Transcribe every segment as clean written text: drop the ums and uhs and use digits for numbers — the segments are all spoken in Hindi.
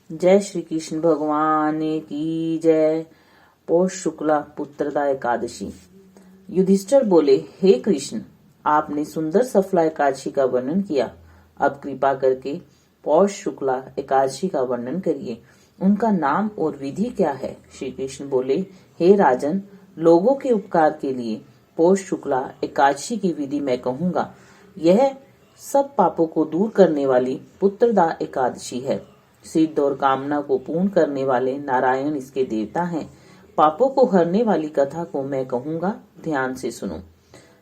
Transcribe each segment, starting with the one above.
जय श्री कृष्ण भगवान की जय। पौष शुक्ला पुत्रदा एकादशी। युधिष्ठिर बोले, हे कृष्ण, आपने सुंदर सफला एकादशी का वर्णन किया। अब कृपा करके पौष शुक्ला एकादशी का वर्णन करिए। उनका नाम और विधि क्या है? श्री कृष्ण बोले, हे राजन, लोगों के उपकार के लिए पौष शुक्ला एकादशी की विधि मैं कहूंगा। यह सब पापों को दूर करने वाली पुत्रदा एकादशी है। सिद्ध और कामना को पूर्ण करने वाले नारायण इसके देवता हैं। पापों को हरने वाली कथा को मैं कहूंगा, ध्यान से सुनो।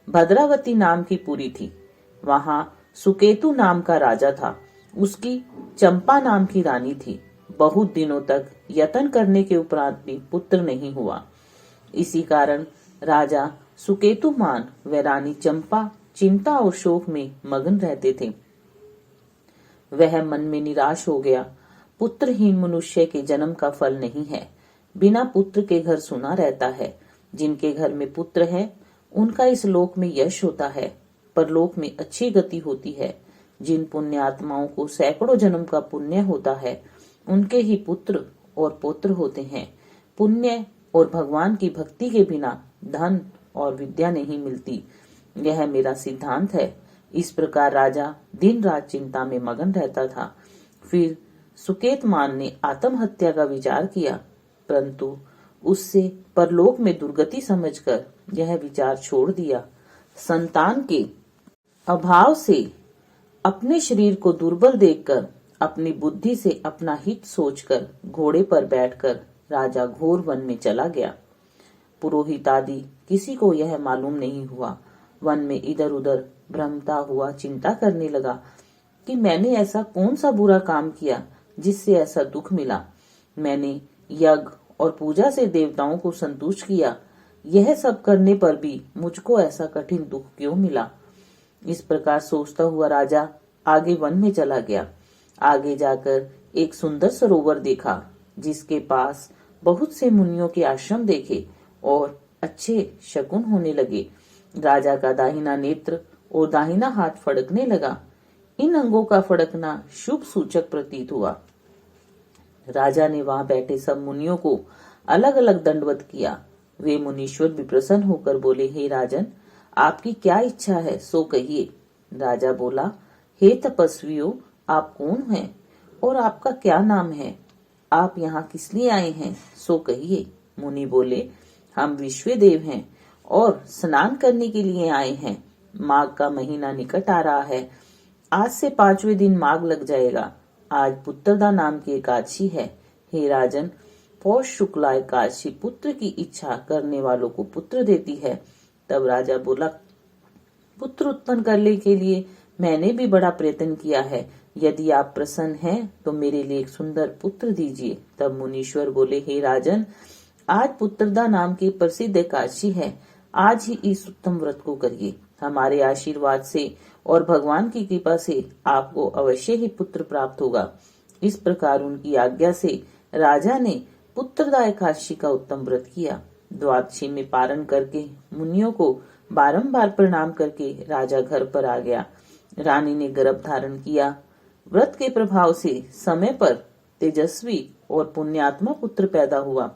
भद्रावती नाम की पुरी थी। वहां सुकेतु नाम का राजा था। उसकी चंपा नाम की रानी थी। बहुत दिनों तक यत्न करने के उपरांत भी पुत्र नहीं हुआ। इसी कारण राजा सुकेतुमान व रानी चंपा चिंता और शोक में मग्न रहते थे। वह मन में निराश हो गया। पुत्रहीन मनुष्य के जन्म का फल नहीं है। बिना पुत्र के घर सुना रहता है। जिनके घर में पुत्र है, उनका इस लोक में यश होता है, परलोक में अच्छी गति होती है। जिन पुण्य आत्माओं को सैकड़ों जन्म का पुण्य होता है, उनके ही पुत्र और पौत्र होते हैं। पुण्य और भगवान की भक्ति के बिना धन और विद्या नहीं मिलती। यह मेरा सिद्धांत है। इस प्रकार राजा दिन रात चिंता में मगन रहता था। फिर सुकेतमान ने आत्महत्या का विचार किया, परंतु उससे परलोक में दुर्गति समझकर यह विचार छोड़ दिया। संतान के अभाव से अपने शरीर को दुर्बल देखकर, अपनी बुद्धि से अपना हित सोचकर घोड़े पर बैठकर राजा घोर वन में चला गया। पुरोहित आदि किसी को यह मालूम नहीं हुआ। वन में इधर उधर भ्रमता हुआ चिंता करने लगा कि मैंने ऐसा कौन सा बुरा काम किया जिससे ऐसा दुख मिला। मैंने यज्ञ और पूजा से देवताओं को संतुष्ट किया, यह सब करने पर भी मुझको ऐसा कठिन दुख क्यों मिला? इस प्रकार सोचता हुआ राजा आगे वन में चला गया। आगे जाकर एक सुंदर सरोवर देखा, जिसके पास बहुत से मुनियों के आश्रम देखे और अच्छे शकुन होने लगे। राजा का दाहिना नेत्र और दाहिना हाथ फड़कने लगा। इन अंगों का फड़कना शुभ सूचक प्रतीत हुआ। राजा ने वहां बैठे सब मुनियों को अलग अलग दंडवत किया। वे मुनीश्वर भी प्रसन्न होकर बोले, हे राजन, आपकी क्या इच्छा है सो कहिए। राजा बोला, हे तपस्वियों, आप कौन हैं और आपका क्या नाम है? आप यहाँ किस लिए आए हैं सो कहिए। मुनि बोले, हम विश्वदेव हैं और स्नान करने के लिए आए हैं। माघ का महीना निकट आ रहा है। आज से 5वें दिन माघ लग जाएगा। आज पुत्रदा नाम की एकादशी है। हे राजन, पौष शुक्ला एकादशी पुत्र की इच्छा करने वालों को पुत्र देती है। तब राजा बोला, पुत्र उत्पन्न करने के लिए मैंने भी बड़ा प्रयत्न किया है। यदि आप प्रसन्न हैं तो मेरे लिए एक सुंदर पुत्र दीजिए। तब मुनीश्वर बोले, हे राजन, आज पुत्रदा नाम की प्रसिद्ध एकादशी है। आज ही इस उत्तम व्रत को करिए। हमारे आशीर्वाद से और भगवान की कृपा से आपको अवश्य ही पुत्र प्राप्त होगा। इस प्रकार उनकी आज्ञा से राजा ने पुत्रदा एकादशी का उत्तम व्रत किया। द्वादशी में पारण करके मुनियों को बारंबार प्रणाम करके राजा घर पर आ गया। रानी ने गर्भ धारण किया। व्रत के प्रभाव से समय पर तेजस्वी और पुण्यात्मा पुत्र पैदा हुआ।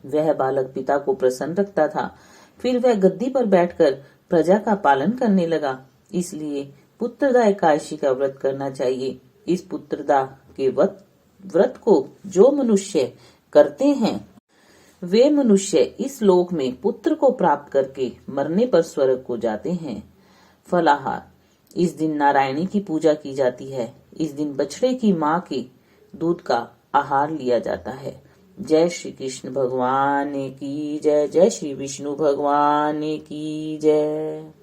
वह बालक पिता को प्रसन्न रखता था। फिर वह गद्दी पर बैठकर प्रजा का पालन करने लगा। इसलिए पुत्रदा एकादशी का व्रत करना चाहिए। इस पुत्रदा के व्रत को जो मनुष्य करते हैं, वे मनुष्य इस लोक में पुत्र को प्राप्त करके मरने पर स्वर्ग को जाते हैं। फलाहार। इस दिन नारायणी की पूजा की जाती है। इस दिन बछड़े की माँ के दूध का आहार लिया जाता है। जय श्री कृष्ण भगवान की जय। जय श्री विष्णु भगवान की जय।